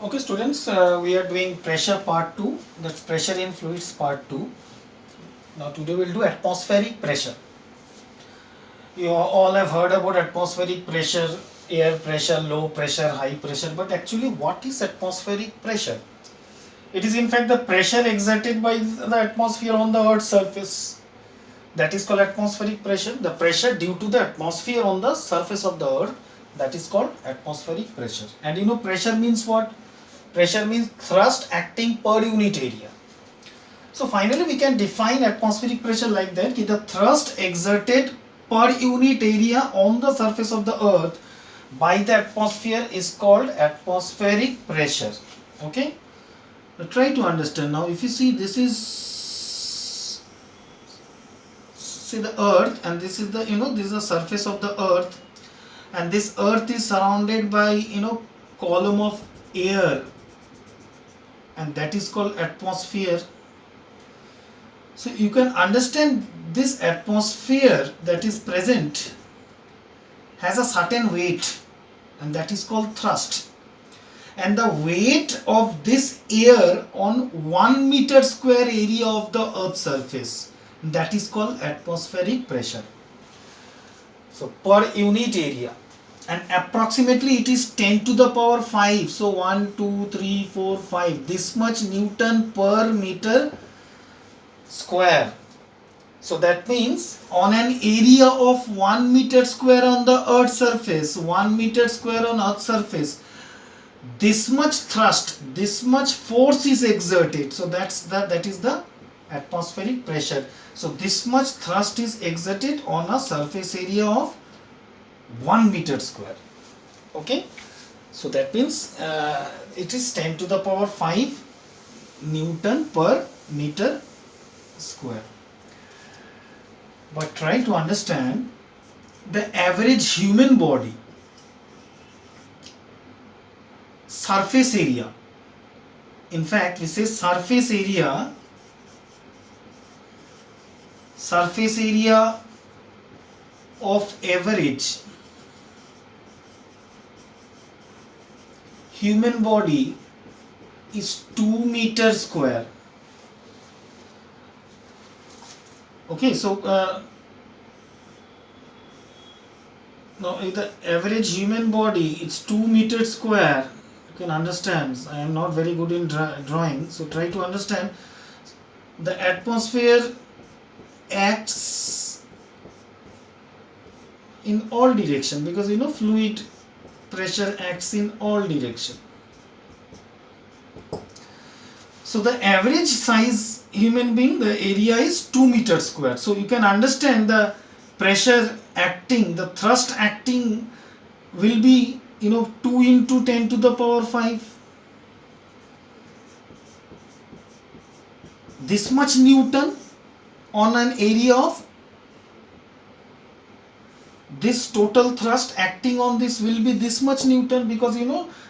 Okay, students, we are doing pressure part 2, that's pressure in fluids part 2. Now today we'll do atmospheric pressure. You all have heard about atmospheric pressure, air pressure, low pressure, high pressure, but actually what is atmospheric pressure? It is in fact the pressure exerted by the atmosphere on the earth's surface. That is called atmospheric pressure. The pressure due to the atmosphere on the surface of the earth, that is called atmospheric pressure. And you know pressure means what? Pressure means thrust acting per unit area. So finally we can define atmospheric pressure like that, कि the thrust exerted per unit area on the surface of the earth by the atmosphere is called atmospheric pressure. Okay? Now try to understand. Now if you see, this is, see the earth, and this is the, this is the surface of the earth, and this earth is surrounded by, column of air, and that is called atmosphere. So you can understand this atmosphere that is present has a certain weight, and that is called thrust. And the weight of this air on 1 meter square area of the earth's surface, that is called atmospheric pressure. So per unit area, and approximately it is 10 to the power 5. So 1, 2, 3, 4, 5, this much Newton per meter square. So that means on an area of 1 meter square on the earth's surface, 1 meter square on earth's surface, this much thrust, this much force is exerted. So that is the atmospheric pressure. So this much thrust is exerted on a surface area of 1 meter square. Okay, so that means it is 10 to the power 5 Newton per meter square. But try to understand the average human body surface area. In fact, we say surface area of average human body is 2 meter square. Okay, so now if the average human body is 2 meters square, you can understand. I am not very good in drawing, so try to understand. The atmosphere acts in all direction, because fluid pressure acts in all direction. So the average size human being, the area is 2 meters square. So you can understand the pressure acting, the thrust acting will be 2 into 10 to the power 5. This much Newton on an area of this total thrust acting on this will be this much Newton, because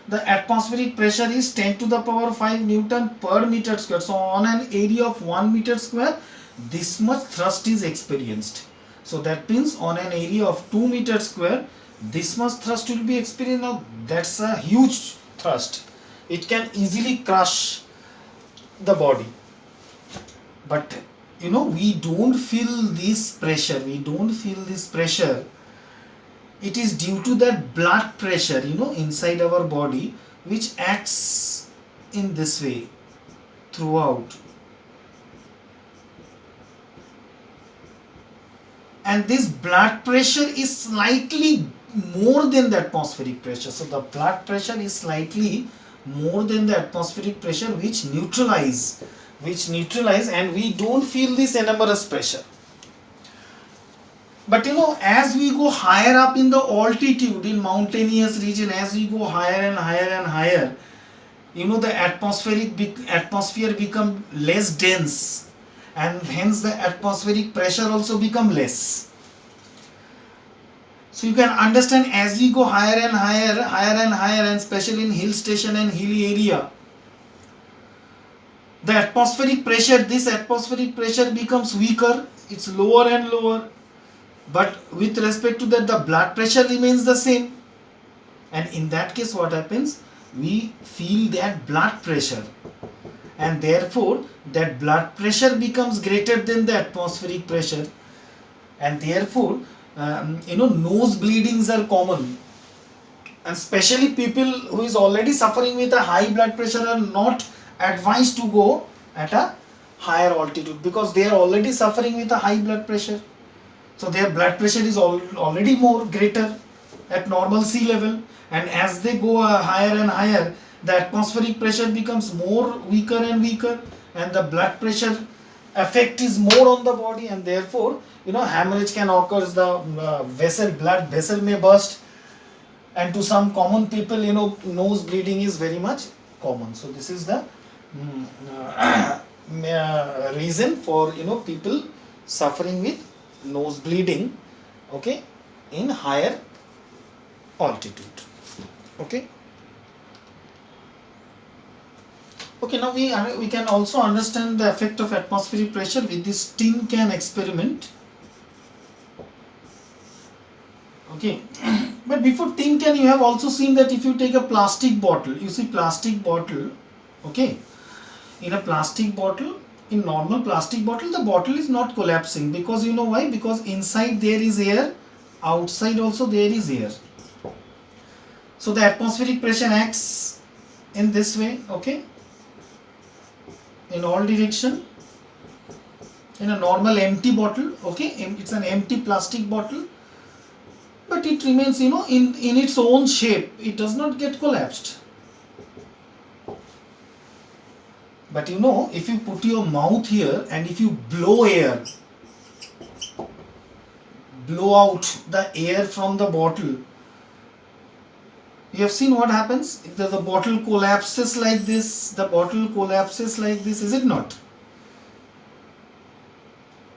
the atmospheric pressure is 10 to the power 5 Newton per meter square. So on an area of 1 meter square, this much thrust is experienced. So that means on an area of 2 meter square, this much thrust will be experienced. Now that's a huge thrust. It can easily crush the body. But we don't feel this pressure. It is due to that blood pressure, inside our body, which acts in this way throughout. And this blood pressure is slightly more than the atmospheric pressure. So the blood pressure is slightly more than the atmospheric pressure, which neutralize, and we don't feel this enormous pressure. But as we go higher up in the altitude, in mountainous region, as we go higher and higher and higher, the atmosphere become less dense, and hence the atmospheric pressure also become less. So you can understand, as we go higher and higher, and especially in hill station and hilly area, the atmospheric pressure becomes weaker, it's lower and lower. But with respect to that, the blood pressure remains the same. And in that case, what happens? we feel that blood pressure, and therefore that blood pressure becomes greater than the atmospheric pressure, and therefore nose bleedings are common, and especially people who is already suffering with a high blood pressure are not advised to go at a higher altitude because they are already suffering with a high blood pressure. So their blood pressure is already more greater at normal sea level, and as they go higher and higher, the atmospheric pressure becomes more weaker and weaker, and the blood pressure effect is more on the body, and therefore hemorrhage can occur, the blood vessel may burst, and to some common people nose bleeding is very much common. So this is the reason for people suffering with nose bleeding, okay, in higher altitude. Okay, now we can also understand the effect of atmospheric pressure with this tin can experiment. Okay, but before tin can, you have also seen that if you take a plastic bottle, you see plastic bottle, okay, in a plastic bottle, in normal plastic bottle, the bottle is not collapsing because you know why? Because inside there is air, outside also there is air. So the atmospheric pressure acts in this way, okay, in all direction. In a normal empty bottle, okay, it's an empty plastic bottle, but it remains in its own shape, it does not get collapsed. But if you put your mouth here and if you blow out the air from the bottle, you have seen what happens? If the bottle collapses like this, is it not?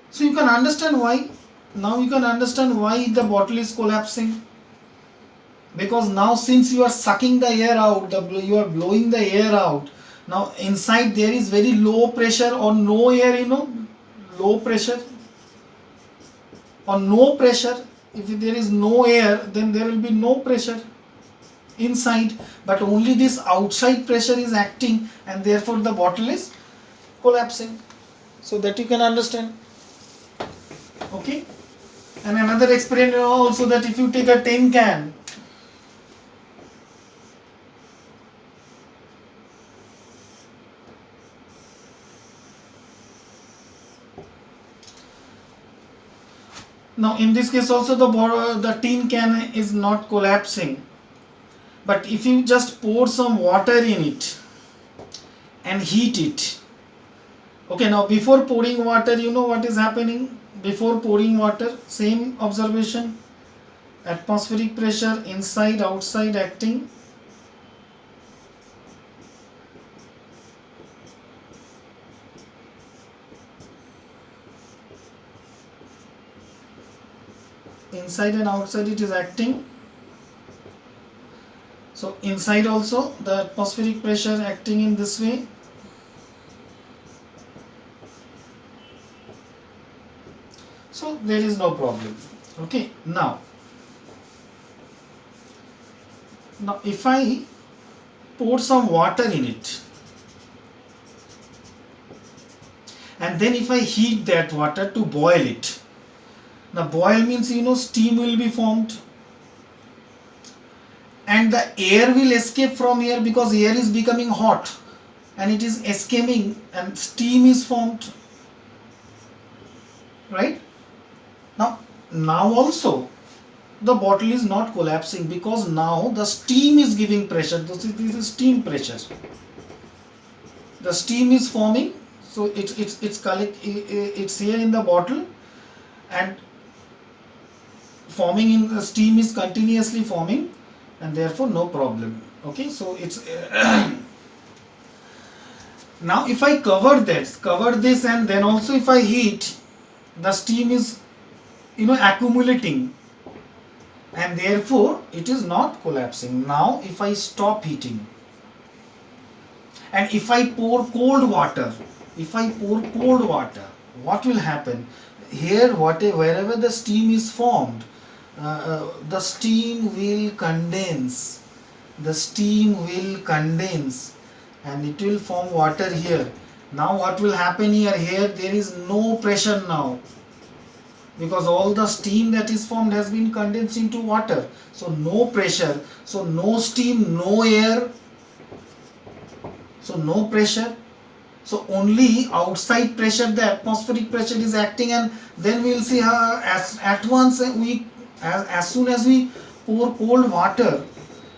So you can understand why. Now you can understand why the bottle is collapsing. Because now since you are sucking the air out, you are blowing the air out, now inside there is very low pressure or no air, low pressure or no pressure. If there is no air, then there will be no pressure inside, but only this outside pressure is acting, and therefore the bottle is collapsing. So that you can understand. Okay, and another experiment also, that if you take a tin can, now in this case also the tin can is not collapsing, but if you just pour some water in it and heat it, okay, now before pouring water, what is happening? Before pouring water, same observation, atmospheric pressure inside, outside acting. Inside and outside it is acting. So inside also the atmospheric pressure acting in this way. So there is no problem. Okay, now if I pour some water in it, and then if I heat that water to boil it, now boil means steam will be formed, and the air will escape from here because air is becoming hot and it is escaping and steam is formed, right? Now also the bottle is not collapsing because now the steam is giving pressure. This is steam pressure. The steam is forming, so it's here in the bottle, and forming in the steam is continuously forming, and therefore no problem. Okay, so it's now if I cover this and then also if I heat, the steam is accumulating, and therefore it is not collapsing. Now if I stop heating and if I pour cold water, what will happen? Here wherever the steam is formed, the steam will condense the steam will condense and it will form water here. Now what will happen here? Here there is no pressure now, because all the steam that is formed has been condensed into water. So no pressure, so no steam, no air, so no pressure. So only outside pressure, the atmospheric pressure is acting, and then we will see at once as soon as we pour cold water,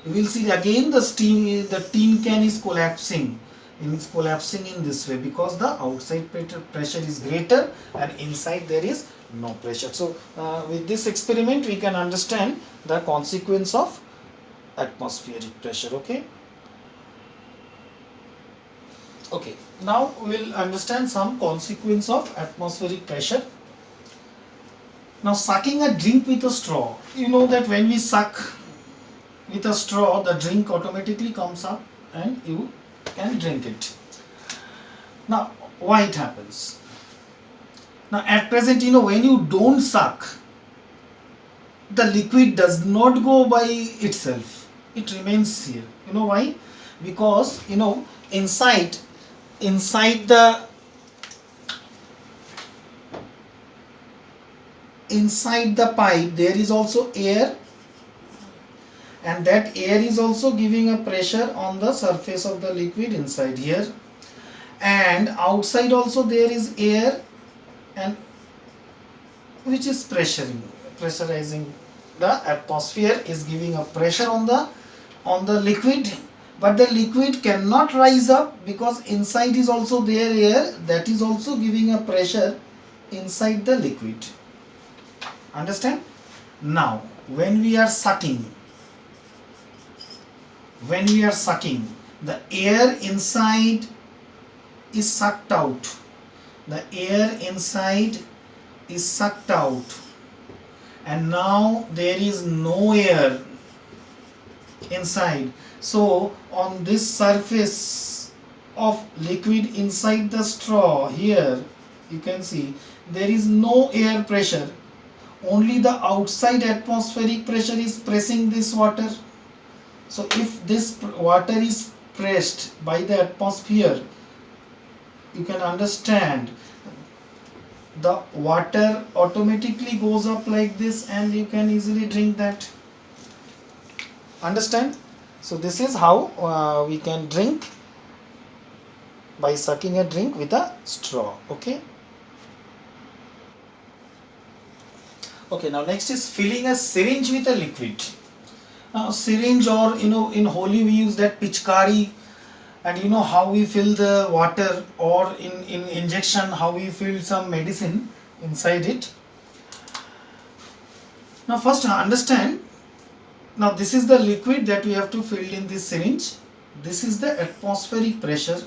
we will see again the steam, the tin can is collapsing. It's collapsing in this way because the outside pressure is greater and inside there is no pressure. So with this experiment we can understand the consequence of atmospheric pressure. Okay, now we will understand some consequence of atmospheric pressure. Now sucking a drink with a straw. You know that when we suck with a straw, the drink automatically comes up and you can drink it. Now why it happens? Now at present, when you don't suck, the liquid does not go by itself. It remains here. You know why? Because inside the pipe there is also air, and that air is also giving a pressure on the surface of the liquid inside here, and outside also there is air, and which is pressurizing. The atmosphere is giving a pressure on the liquid, but the liquid cannot rise up because inside is also there air that is also giving a pressure inside the liquid. Understand? Now when we are sucking, the air inside is sucked out. The air inside is sucked out, and now there is no air inside. So on this surface of liquid inside the straw here, you can see there is no air pressure. Only the outside atmospheric pressure is pressing this water. So if this water is pressed by the atmosphere, you can understand the water automatically goes up like this and you can easily drink that. Understand? So this is how we can drink by sucking a drink with a straw. Okay, now next is filling a syringe with a liquid. Now syringe, or in Holi we use that pichkari, and how we fill the water, or in injection how we fill some medicine inside it. Now first understand, now this is the liquid that we have to fill in this syringe. This is the atmospheric pressure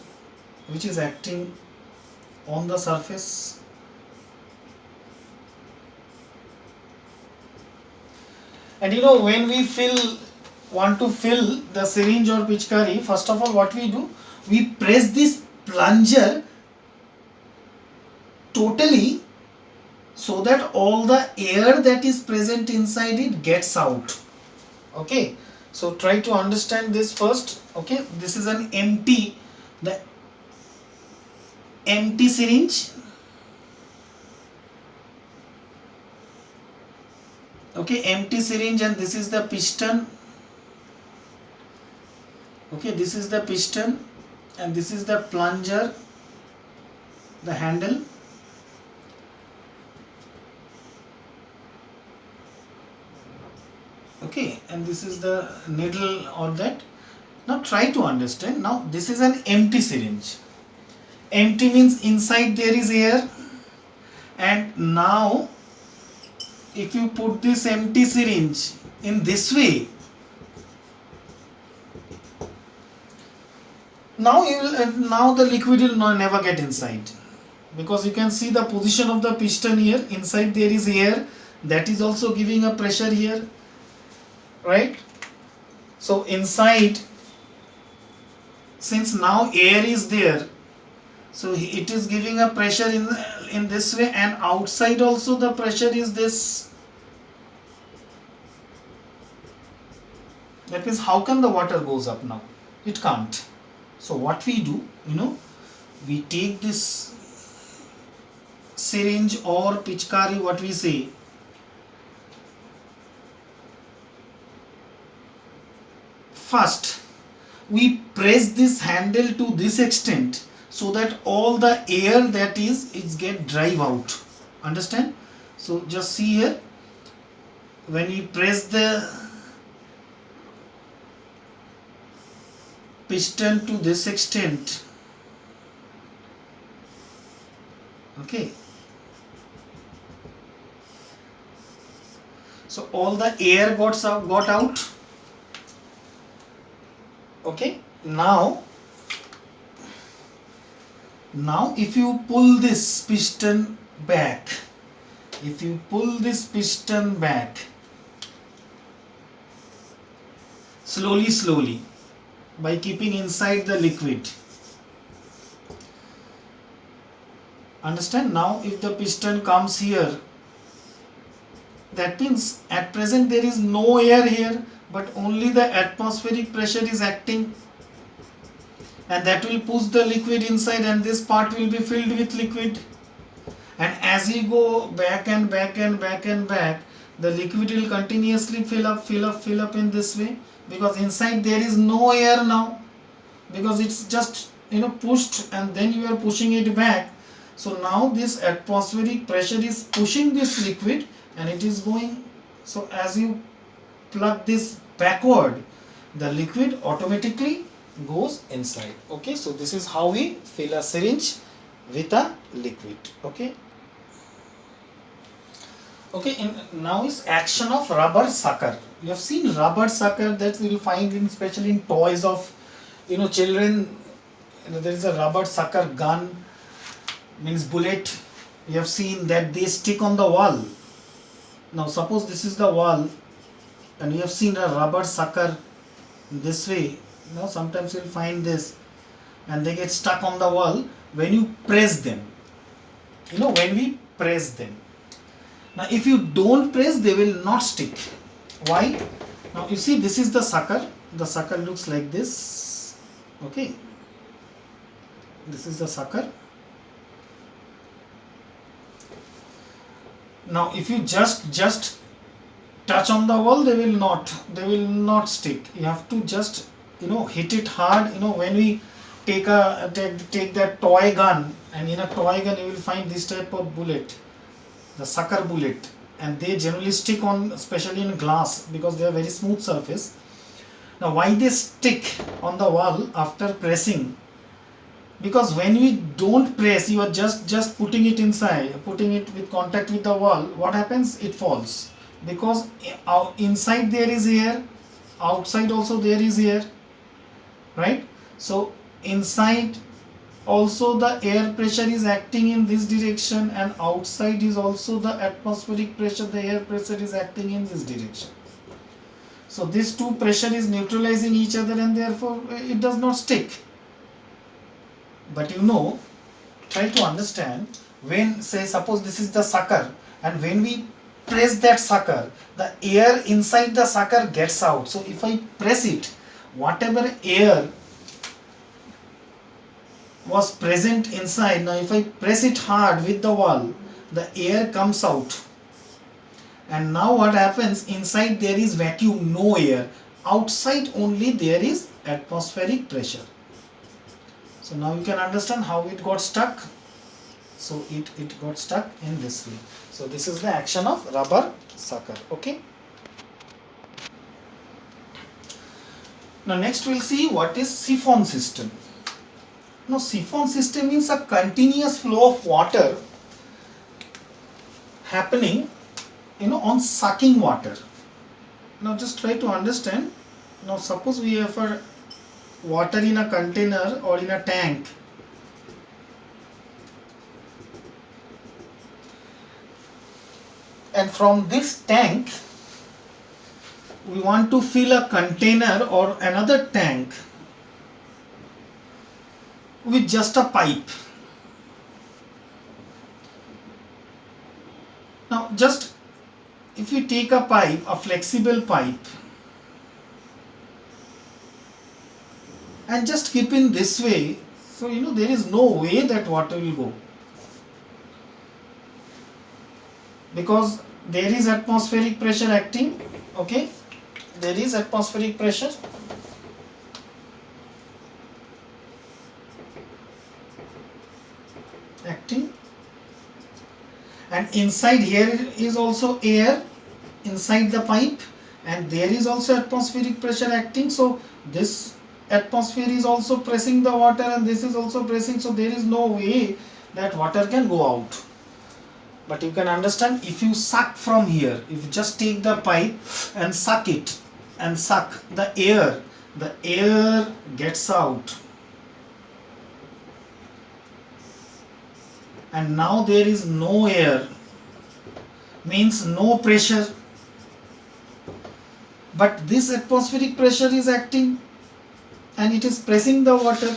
which is acting on the surface. And when we want to fill the syringe or pichkari, first of all what we do, we press this plunger totally so that all the air that is present inside it gets out. Okay, so try to understand this first. Okay, this is the empty syringe. Okay, empty syringe, and this is the piston. Okay, this is the piston and this is the plunger, the handle. Okay, and this is the needle or that. Now try to understand. Now this is an empty syringe. Empty means inside there is air, and now if you put this empty syringe in this way, now the liquid will never get inside, because you can see the position of the piston here. Inside there is air that is also giving a pressure here, right? So inside, since now air is there, so it is giving a pressure in this way, and outside also the pressure is this. That means how can the water goes up now? It can't. So what we do, we take this syringe or pichkari, what we say, first we press this handle to this extent so that all the air that is get drive out. Understand? So just see here, when we press the piston to this extent, okay, so all the air got out. Okay, now if you pull this piston back, slowly by keeping inside the liquid. Understand? Now if the piston comes here, that means at present there is no air here, but only the atmospheric pressure is acting, and that will push the liquid inside, and this part will be filled with liquid. And as you go back and back, the liquid will continuously fill up in this way, because inside there is no air now, because it's just pushed, and then you are pushing it back. So now this atmospheric pressure is pushing this liquid and it is going. So as you plug this backward, the liquid automatically goes inside. Okay, so this is how we fill a syringe with a liquid. Okay, now is action of rubber sucker. You have seen rubber sucker, that you will find especially in toys of children. There is a rubber sucker gun, means bullet. You have seen that they stick on the wall. Now suppose this is the wall, and you have seen a rubber sucker this way. Sometimes you will find this, and they get stuck on the wall when you press them. When we press them. Now if you don't press, they will not stick. Why? Now you see, this is the sucker. The sucker looks like this. Okay, this is the sucker. Now if you just touch on the wall, they will not stick. You have to just hit it hard. When we take that toy gun, and in a toy gun you will find this type of bullet, the sucker bullet, and they generally stick on, especially in glass, because they are very smooth surface. Now why they stick on the wall after pressing? Because when we don't press, you are just putting it inside, putting it with contact with the wall, what happens? It falls, because inside there is air, outside also there is air, right? So inside also the air pressure is acting in this direction, and outside is also the atmospheric pressure, the air pressure is acting in this direction. So these two pressure is neutralizing each other, and therefore it does not stick. But try to understand, when suppose this is the sucker, and when we press that sucker, the air inside the sucker gets out. So if I press it, whatever air was present inside, now if I press it hard with the wall, the air comes out. And now what happens? Inside there is vacuum, no air. Outside only there is atmospheric pressure. So now you can understand how it got stuck. So it got stuck in this way. So this is the action of rubber sucker. Okay. Now next we'll see what is siphon system. Now siphon system means a continuous flow of water happening on sucking water. Now just try to understand. Now suppose we have a water in a container or in a tank, and from this tank we want to fill a container or another tank with just a pipe. Now just if you take a pipe, a flexible pipe, and just keep in this way. So there is no way that water will go, because there is atmospheric pressure acting. Okay, there is atmospheric pressure acting, and inside here is also air inside the pipe, and there is also atmospheric pressure acting. So this atmosphere is also pressing the water, and this is also pressing, so there is no way that water can go out. But you can understand, if you suck from here, if you just take the pipe and suck it and suck the air gets out, and now there is no air, means no pressure, but this atmospheric pressure is acting and it is pressing the water,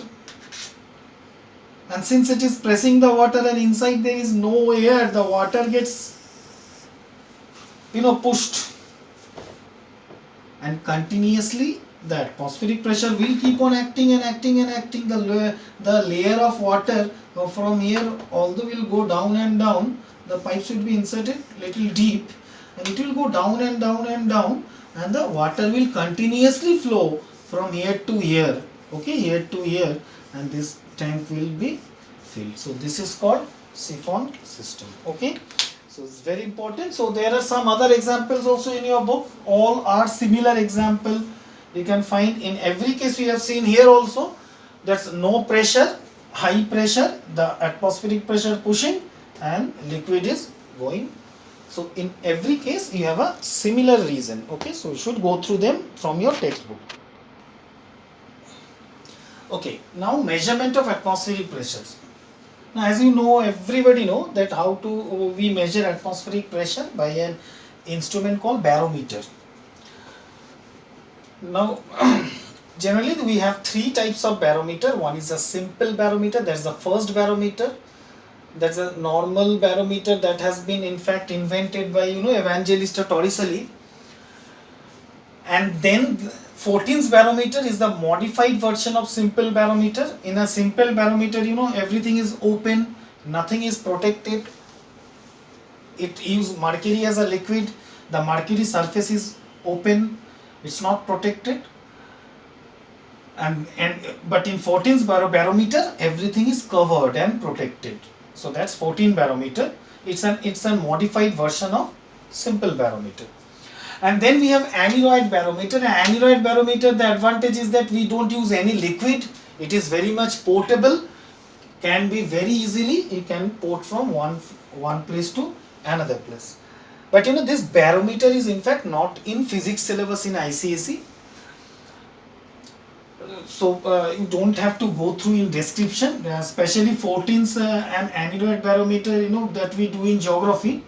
and since it is pressing the water and inside there is no air, the water gets pushed, and continuously the atmospheric pressure will keep on acting and acting and acting. The layer of water from here although will go down and down, the pipe should be inserted little deep, and it will go down and down and down, and the water will continuously flow from here to here, okay, here to here, and this tank will be filled. So this is called siphon system. Okay, so it's very important. So there are some other examples also in your book. All are similar example you can find. In every case we have seen here also, that's no pressure, high pressure, the atmospheric pressure pushing, and liquid is going. So in every case you have a similar reason. Okay, so you should go through them from your textbook. Okay, now measurement of atmospheric pressures. Now as you know, everybody know that how to we measure atmospheric pressure by an instrument called barometer. Now generally we have three types of barometer. One is a simple barometer, that's the first barometer. That's a normal barometer that has been in fact invented by Evangelista Torricelli. And then 14th barometer is the modified version of simple barometer. In a simple barometer, everything is open, nothing is protected. It uses mercury as a liquid. The mercury surface is open, it's not protected. But in 14th barometer, everything is covered and protected. So that's 14 barometer. It's a modified version of simple barometer. And then we have aneroid barometer. Aneroid barometer, the advantage is that we don't use any liquid. It is very much portable, can be very easily, you can port from one place to another place. But this barometer is in fact not in physics syllabus in ICSE. So you don't have to go through in description, especially 14th and aneroid barometer, that we do in geography.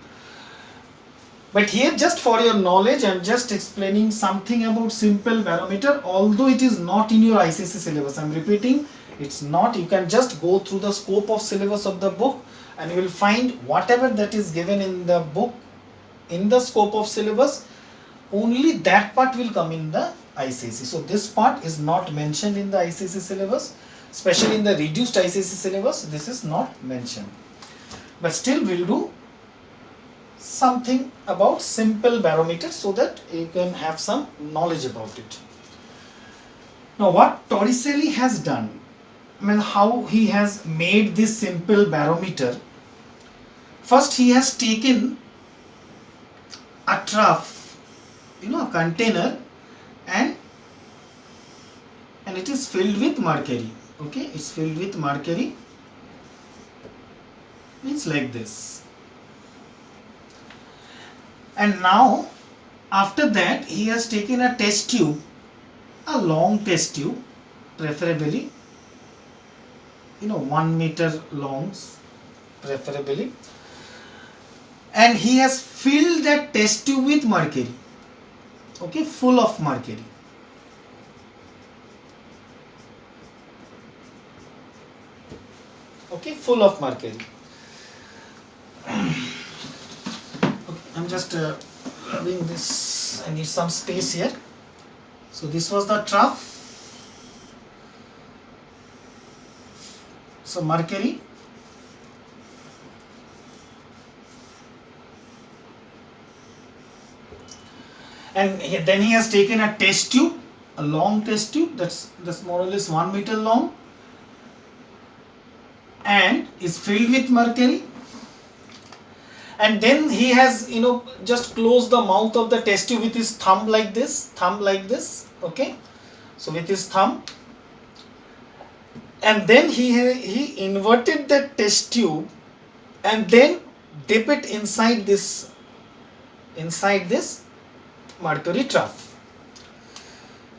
But here, just for your knowledge, I am just explaining something about simple barometer, although it is not in your ICSE syllabus. I am repeating, it's not. You can just go through the scope of syllabus of the book and you will find whatever that is given in the book, in the scope of syllabus, only that part will come in the ICSE. So this part is not mentioned in the ICSE syllabus, especially in the reduced ICSE syllabus, this is not mentioned. But still we'll do something about simple barometer so that you can have some knowledge about it. Now what Torricelli has done, how he has made this simple barometer. First he has taken a trough, a container, and it is filled with mercury. Okay, it's filled with mercury, means like this. And now after that he has taken a test tube, a long test tube, preferably 1 meter long preferably, and he has filled that test tube with mercury. Okay, full of mercury. Okay, full of mercury. I'm just doing this. I need some space here. So this was the trough, So mercury, and then he has taken a test tube, a long test tube that's more or less 1 meter long, and is filled with mercury. And then he has, just closed the mouth of the test tube with his thumb like this, okay. So with his thumb, and then he inverted the test tube and then dip it inside this mercury trough.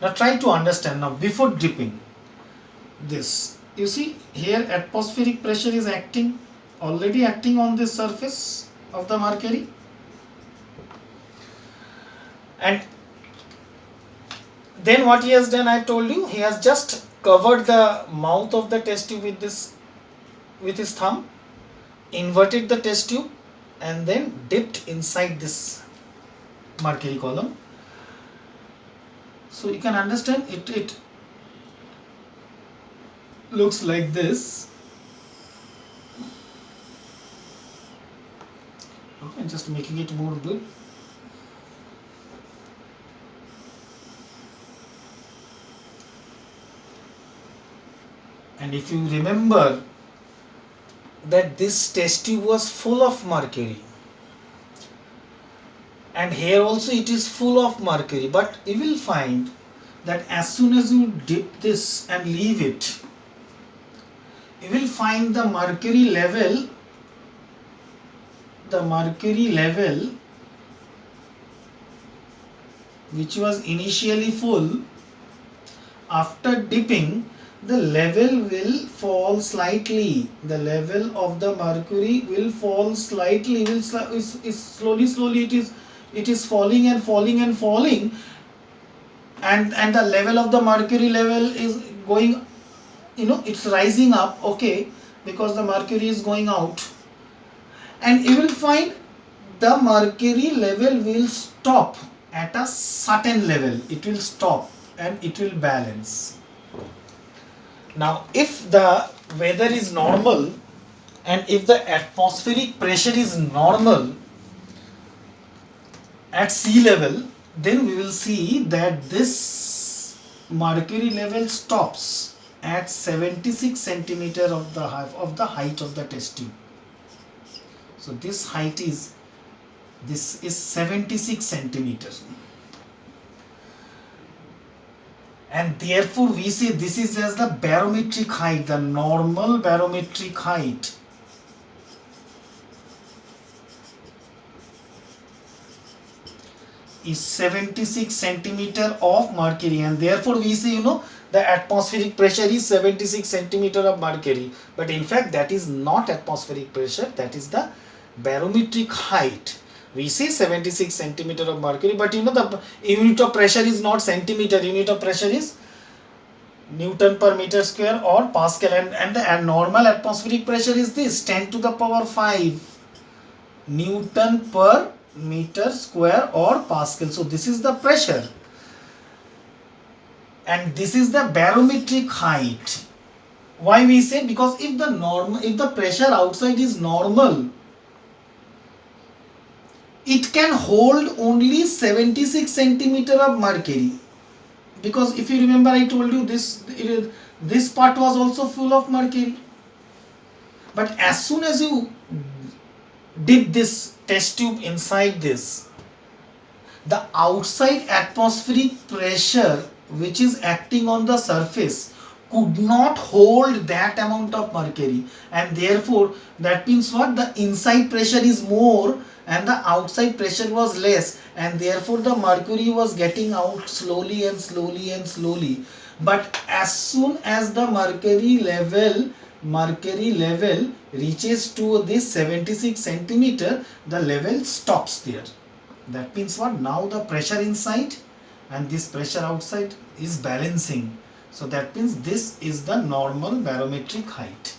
Now try to understand. Now before dipping this, you see here atmospheric pressure is already acting on this surface of the mercury, and then what he has done, I told you, he has just covered the mouth of the test tube with his thumb, inverted the test tube, and then dipped inside this mercury column. So you can understand it looks like this. Okay, just making it more good. And if you remember that this test tube was full of mercury, and here also it is full of mercury, but you will find that as soon as you dip this and leave it, you will find the mercury level which was initially full, after dipping the level will fall slightly. The level of the mercury will fall slightly, slowly it is falling and falling and falling, and the level of the mercury level is going, it's rising up, okay, because the mercury is going out, and you will find the mercury level will stop at a certain level. It will stop and it will balance. Now if the weather is normal and if the atmospheric pressure is normal at sea level, then we will see that this mercury level stops at 76 centimeter of the height of the test tube. So this height is 76 centimeters, and therefore we say this is as the barometric height. The normal barometric height is 76 centimeter of mercury, and therefore we say the atmospheric pressure is 76 centimeter of mercury, but in fact that is not atmospheric pressure, that is the barometric height. We say 76 centimeter of mercury, but the unit of pressure is not centimeter, unit of pressure is Newton per meter square or Pascal, and the normal atmospheric pressure is this 10 to the power 5 Newton per meter square or Pascal. So this is the pressure, and this is the barometric height. Why we say? Because if the pressure outside is normal, it can hold only 76 centimeter of mercury, because if you remember I told you this part was also full of mercury, but as soon as you dip this test tube inside this, the outside atmospheric pressure which is acting on the surface could not hold that amount of mercury, and therefore that means what, the inside pressure is more and the outside pressure was less, and therefore the mercury was getting out slowly and slowly and slowly. But as soon as the mercury level reaches to this 76 centimeter, the level stops there. That means what, now the pressure inside and this pressure outside is balancing. So that means this is the normal barometric height.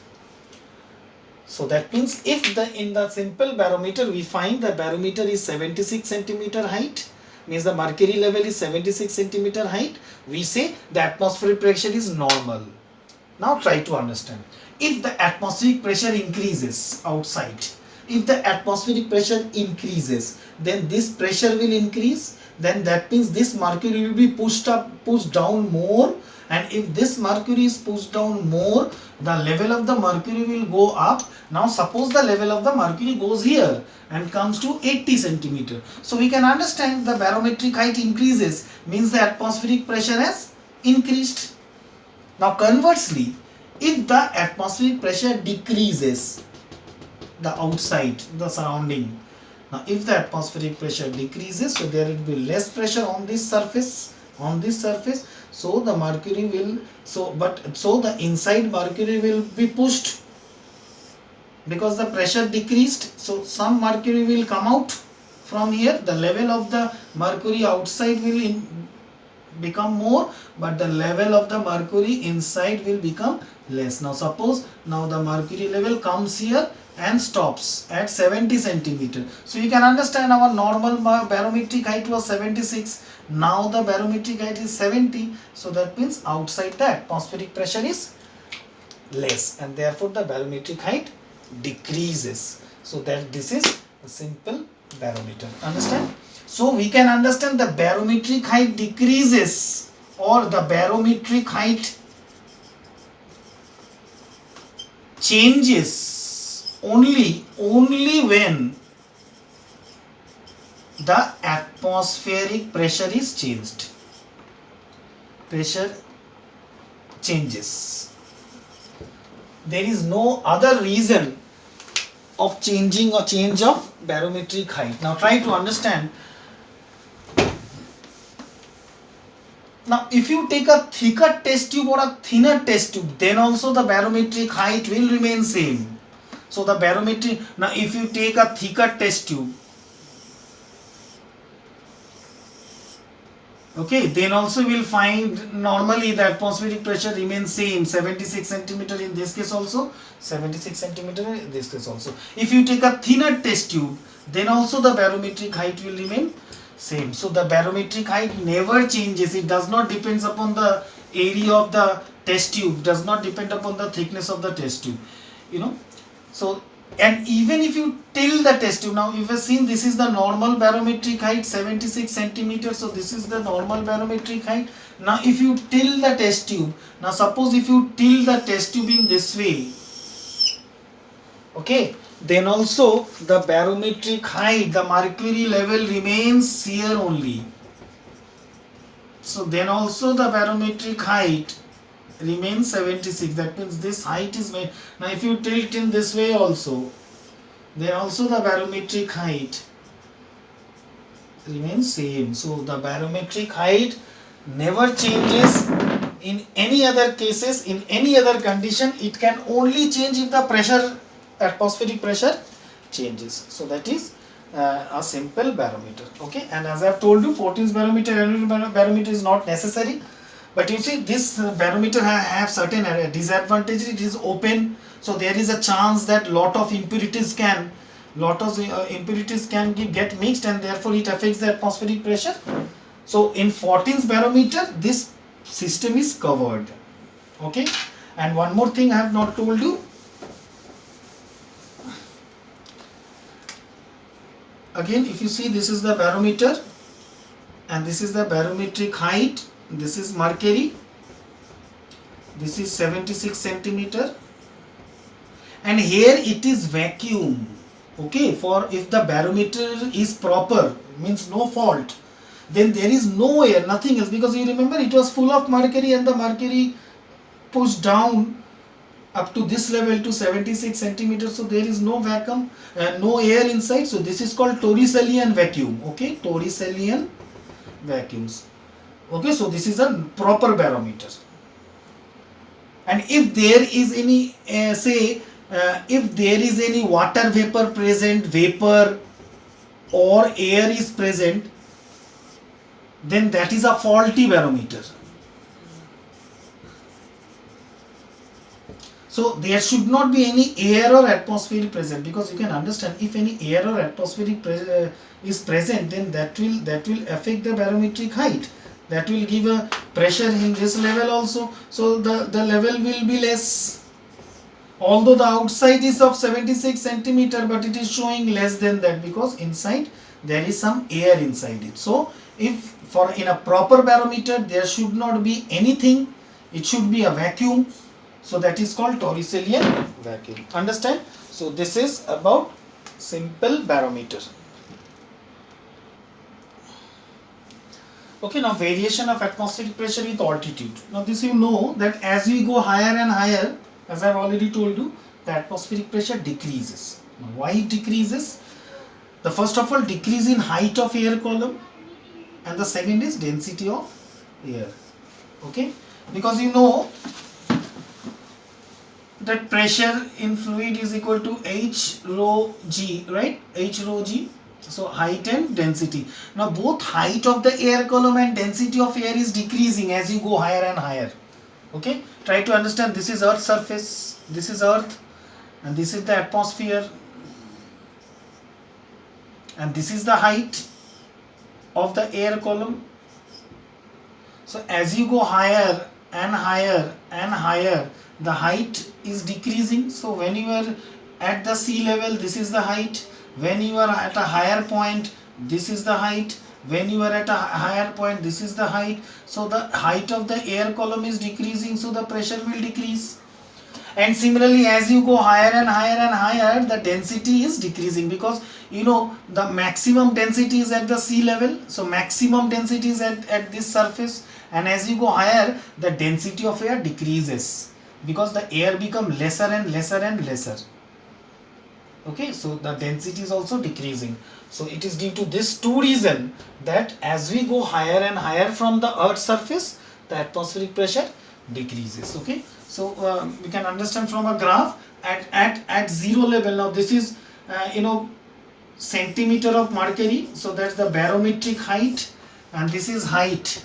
So that means if in the simple barometer we find the barometer is 76 centimeter height, means the mercury level is 76 centimeter height, we say the atmospheric pressure is normal. Now try to understand. If the atmospheric pressure increases outside, if the atmospheric pressure increases, then this pressure will increase, then that means this mercury will be pushed down more, and if this mercury is pushed down more, the level of the mercury will go up. Now suppose the level of the mercury goes here and comes to 80 centimeter. So we can understand the barometric height increases, means the atmospheric pressure has increased. Now conversely, if the atmospheric pressure decreases, the outside, the surrounding, now if the atmospheric pressure decreases, so there will be less pressure on this surface, so the mercury will, so the inside mercury will be pushed, because the pressure decreased, so some mercury will come out from here, the level of the mercury outside will become more, but the level of the mercury inside will become less. Now suppose now the mercury level comes here and stops at 70 centimeter. So you can understand our normal barometric height was 76. Now the barometric height is 70. So that means outside the atmospheric pressure is less, and therefore the barometric height decreases. So that this is a simple barometer. Understand? So we can understand the barometric height decreases, or the barometric height changes only when the atmospheric pressure is changed. Pressure changes. There is no other reason of changing or change of barometric height. Now try to understand. Now if you take a thicker test tube or a thinner test tube, then also the barometric height will remain same. So the barometric, now if you take a thicker test tube, okay, then also we will find normally the atmospheric pressure remains same, 76 centimeter in this case also, 76 centimeter in this case also. If you take a thinner test tube, then also the barometric height will remain same. So the barometric height never changes. It does not depends upon the area of the test tube, does not depend upon the thickness of the test tube, you know. So, and even if you tilt the test tube, now you have seen this is the normal barometric height 76 centimeters. So this is the normal barometric height. Now if you tilt the test tube, now suppose if you tilt the test tube in this way, okay, then also the barometric height, the mercury level remains here only. So then also the barometric height remains 76. That means this height is made. Now if you tilt in this way also, then also the barometric height remains same. So the barometric height never changes in any other cases, in any other condition. It can only change if the pressure, atmospheric pressure changes. So that is a simple barometer. Okay, and as I have told you, 14th barometer, annual barometer is not necessary. But you see, this barometer have certain disadvantages. It is open, so there is a chance that lot of impurities can get mixed, and therefore it affects the atmospheric pressure. So in 14th barometer, this system is covered. Okay, and one more thing I have not told you. Again, if you see, this is the barometer, and this is the barometric height. This is mercury, this is 76 centimeter, and here it is vacuum. Okay, for if the barometer is proper, means no fault, then there is no air, nothing else, because you remember it was full of mercury and the mercury pushed down up to this level to 76 centimeters. So there is no vacuum, no air inside. So this is called Torricellian vacuum. Okay, Torricellian vacuums. Okay, so this is a proper barometer. And if there is any if there is any water vapor present, vapor or air is present, then that is a faulty barometer. So there should not be any air or atmosphere present, because you can understand, if any air or atmosphere is present, then that will affect the barometric height. That will give a pressure in this level also, so the level will be less. Although the outside is of 76 centimeter, but it is showing less than that because inside there is some air inside it. So if for in a proper barometer there should not be anything, it should be a vacuum. So that is called Torricellian vacuum. Understand? So this is about simple barometer. Okay, now variation of atmospheric pressure with altitude. Now this you know that as we go higher and higher, as I have already told you, the atmospheric pressure decreases. Now why it decreases? The first of all, decrease in height of air column, and the second is density of air. Okay, because you know that pressure in fluid is equal to H rho G, right? H rho G. So height and density. Now both height of the air column and density of air is decreasing as you go higher and higher. Okay, try to understand. This is Earth's surface, this is Earth, and this is the atmosphere, and this is the height of the air column. So as you go higher and higher and higher, the height is decreasing. So when you are at the sea level, this is the height. When you are at a higher point, this is the height. When you are at a higher point, this is the height. So the height of the air column is decreasing, so the pressure will decrease. And similarly, as you go higher and higher and higher, the density is decreasing, because you know the maximum density is at the sea level. So maximum density is at this surface, and as you go higher, the density of air decreases because the air becomes lesser and lesser and lesser. Okay, so the density is also decreasing. So it is due to this two reason that as we go higher and higher from the Earth's surface, the atmospheric pressure decreases. Okay, so we can understand from a graph at zero level. Now this is centimeter of mercury, so that's the barometric height, and this is height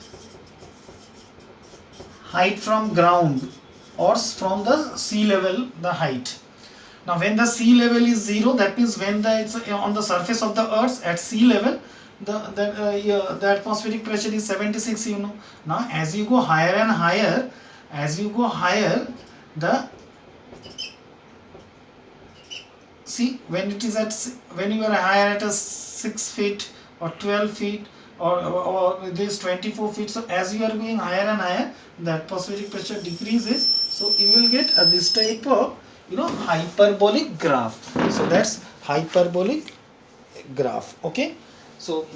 from ground or from the sea level, the height. Now when the sea level is zero, that means when it's on the surface of the Earth at sea level, the atmospheric pressure is 76, you know. Now as you go higher and higher, when you are higher at a 6 feet or 12 feet or this 24 feet, so as you are going higher and higher, the atmospheric pressure decreases. So you will get this type of hyperbolic graph. So that's hyperbolic graph. Okay, so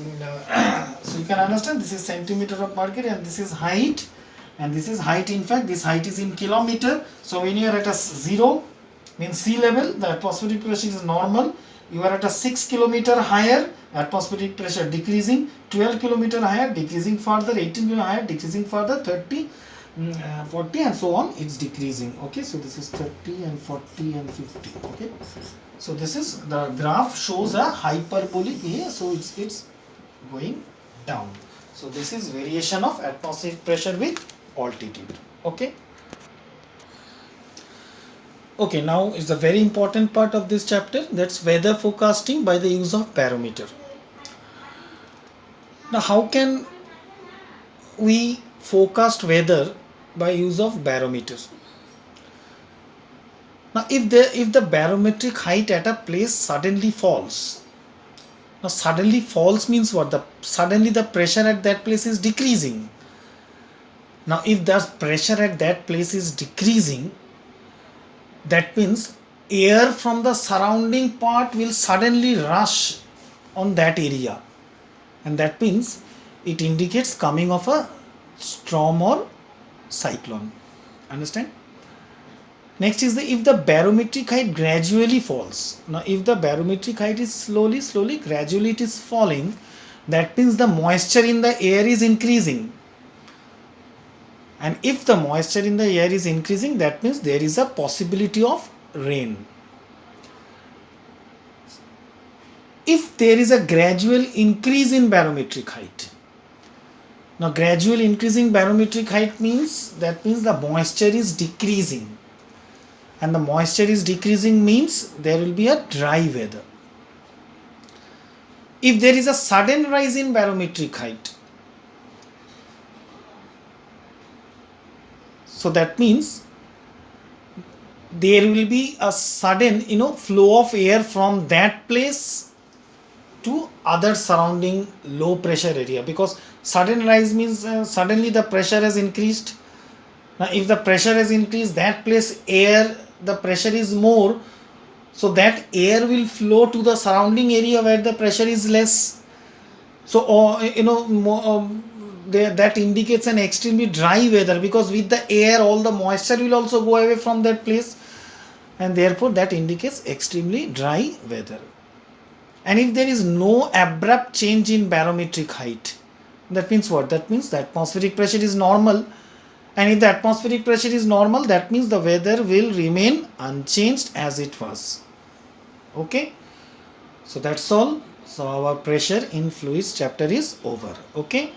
so you can understand, this is centimeter of mercury and this is height, and this is height. In fact, this height is in kilometer. So when you are at a zero, means sea level, the atmospheric pressure is normal. You are at a 6 kilometer higher, atmospheric pressure decreasing, 12 kilometer higher decreasing further, 18 kilometer higher decreasing further, 30, 40 and so on, it's decreasing. Okay, so this is 30 and 40 and 50. Okay, so this is the graph shows a hyperbolic here, so it's going down. So this is variation of atmospheric pressure with altitude. Okay. Okay, now it's a very important part of this chapter, that's weather forecasting by the use of barometer. Now how can we forecast weather by use of barometers? Now if the barometric height at a place suddenly falls, now suddenly falls means what? Suddenly the pressure at that place is decreasing. Now if the pressure at that place is decreasing, that means air from the surrounding part will suddenly rush on that area, and that means it indicates coming of a storm or cyclone. Understand? Next is if the barometric height gradually falls. Now if the barometric height is slowly gradually it is falling, that means the moisture in the air is increasing. And if the moisture in the air is increasing, that means there is a possibility of rain. If there is a gradual increase in barometric height, now gradual increasing barometric height means the moisture is decreasing, and the moisture is decreasing means there will be a dry weather. If there is a sudden rise in barometric height, So that means there will be a sudden flow of air from that place to other surrounding low pressure area, because sudden rise means suddenly the pressure has increased. Now if the pressure has increased, that place air, the pressure is more, so that air will flow to the surrounding area where the pressure is less. So that indicates an extremely dry weather, because with the air all the moisture will also go away from that place, and therefore that indicates extremely dry weather. And if there is no abrupt change in barometric height, that means what? That means the atmospheric pressure is normal. And if the atmospheric pressure is normal, that means the weather will remain unchanged as it was. Okay? So that's all. So our pressure in fluids chapter is over. Okay?